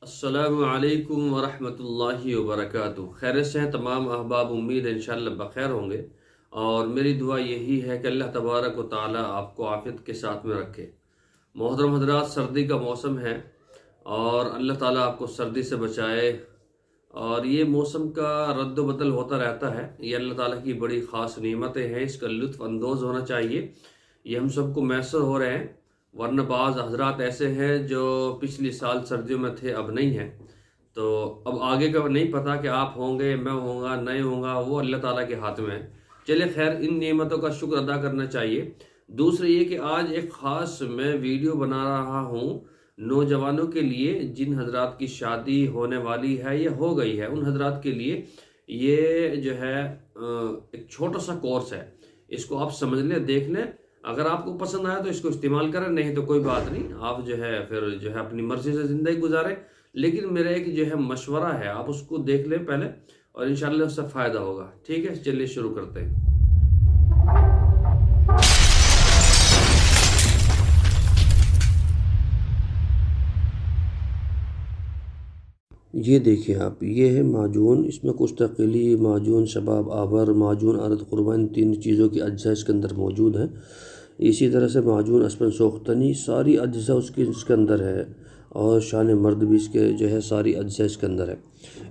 अस्सलामु अलैकुम वरहमतुल्लाहि वबरकातुहू। खैर से हैं तमाम अहबाब, उम्मीद है इंशाअल्लाह बखैर होंगे। और मेरी दुआ यही है कि अल्लाह तबारक व तआला आपको आफियत के साथ में रखे। मोहतरम हजरात, सर्दी का मौसम है और अल्लाह ताला आपको सर्दी से बचाए। और ये मौसम का रद्द बदल होता रहता है, ये अल्लाह ताला की बड़ी ख़ास नेमतें हैं, इसका लुत्फ़ अंदोज़ होना चाहिए। ये हम सबको मैसर हो रहे हैं, वरना बाज़ हजरात ऐसे हैं जो पिछले साल सर्दियों में थे, अब नहीं हैं। तो अब आगे का नहीं पता कि आप होंगे, मैं होऊंगा, नहीं होऊंगा, वो अल्लाह ताला के हाथ में है। चलिए खैर, इन नेमतों का शुक्र अदा करना चाहिए। दूसरी ये कि आज एक ख़ास मैं वीडियो बना रहा हूँ नौजवानों के लिए, जिन हजरात की शादी होने वाली है या हो गई है, उन हजरात के लिए ये जो है एक छोटा सा कोर्स है। इसको आप समझ लें, देख लें। अगर आपको पसंद आया तो इसको इस्तेमाल करें, नहीं तो कोई बात नहीं, आप जो है फिर जो है अपनी मर्जी से ज़िंदगी गुजारें। लेकिन मेरा एक जो है मशवरा है, आप उसको देख लें पहले और इंशाल्लाह उससे फ़ायदा होगा। ठीक है, चलिए शुरू करते हैं। ये देखिए आप, ये है माजून, इसमें कुछ तकीली माजून, शबाब आबर, माजून अर्द कुर्बान, तीन चीज़ों की अज्जा इसके अंदर मौजूद है। इसी तरह से माजून अस्पन सोख्तनी, सारी अज्जा उसकी इसके अंदर है। और शान मर्द भी इसके जो है सारी अज्जा इसके अंदर है।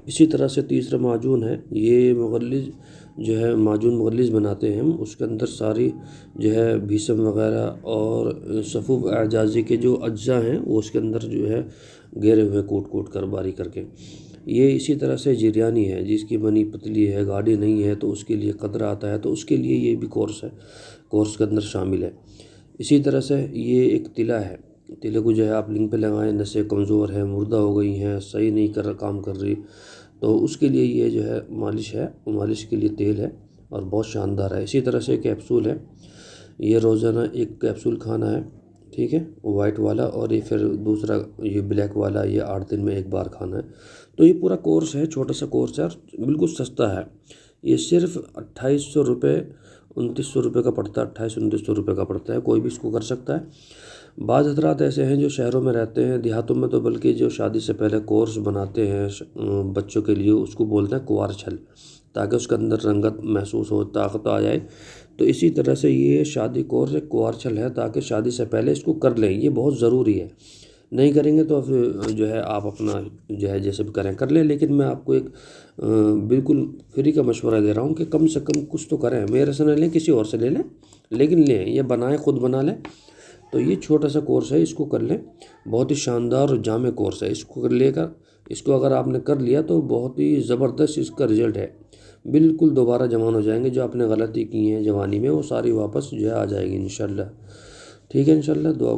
इसी तरह से तीसरा माजून है, ये मुगल्लिज जो है माजून मुगल्लिज बनाते हैं हम, उसके अंदर सारी जो है भीसम वगैरह और सफ़ूफ़ एजाज़ी के जो अज्जा हैं वो उसके अंदर जो है घेरे हुए कूट कूट कर बारीक करके। ये इसी तरह से जिरयानी है, जिसकी बनी पतली है, गाढ़ी नहीं है, तो उसके लिए कतरा आता है, तो उसके लिए ये भी कोर्स है, कोर्स के अंदर शामिल है। इसी तरह से ये एक तिला है, तिले को जो है आप लिंग पे लगाएं, नसें कमज़ोर हैं, मुर्दा हो गई हैं, सही नहीं कर काम कर रही, तो उसके लिए ये जो है मालिश है, मालिश के लिए तेल है और बहुत शानदार है। इसी तरह से कैप्सूल है, ये रोज़ाना एक कैप्सूल खाना है, ठीक है, वाइट वाला, और ये फिर दूसरा ये ब्लैक वाला, ये 8 दिन में एक बार खाना है। तो ये पूरा कोर्स है, छोटा सा कोर्स है और बिल्कुल सस्ता है। ये सिर्फ 2800 रुपये, 2900 रुपये का पड़ता है, 2800-2900 रुपये का पड़ता है। कोई भी इसको कर सकता है। बाज़ हज़रात ऐसे हैं जो शहरों में रहते हैं, देहातों में तो बल्कि जो शादी से पहले कोर्स बनाते हैं बच्चों के लिए, उसको बोलते हैं कुंवार छल, ताकि उसके अंदर रंगत महसूस हो, ताकत आ जाए। तो इसी तरह से ये शादी कोर्स एक कुंवार छल है, ताकि शादी से पहले इसको कर लें, ये बहुत ज़रूरी है। नहीं करेंगे तो फिर जो है आप अपना जो है जैसे भी करें कर लें। लेकिन मैं आपको एक बिल्कुल फ्री का मशवरा दे रहा हूँ कि कम से कम कुछ तो करें, मेरे से न लें, किसी और से ले लें, लेकिन लें, ये बनाएं, ख़ुद बना लें। तो ये छोटा सा कोर्स है, इसको कर लें, बहुत ही शानदार और जामे कोर्स है। इसको कर लेकर, इसको अगर आपने कर लिया तो बहुत ही ज़बरदस्त इसका रिज़ल्ट है। बिल्कुल दोबारा जवान हो जाएंगे, जो आपने गलती की है जवानी में वो सारी वापस जो है आ जाएगी इंशाल्लाह। ठीक है, इंशाल्लाह दुआ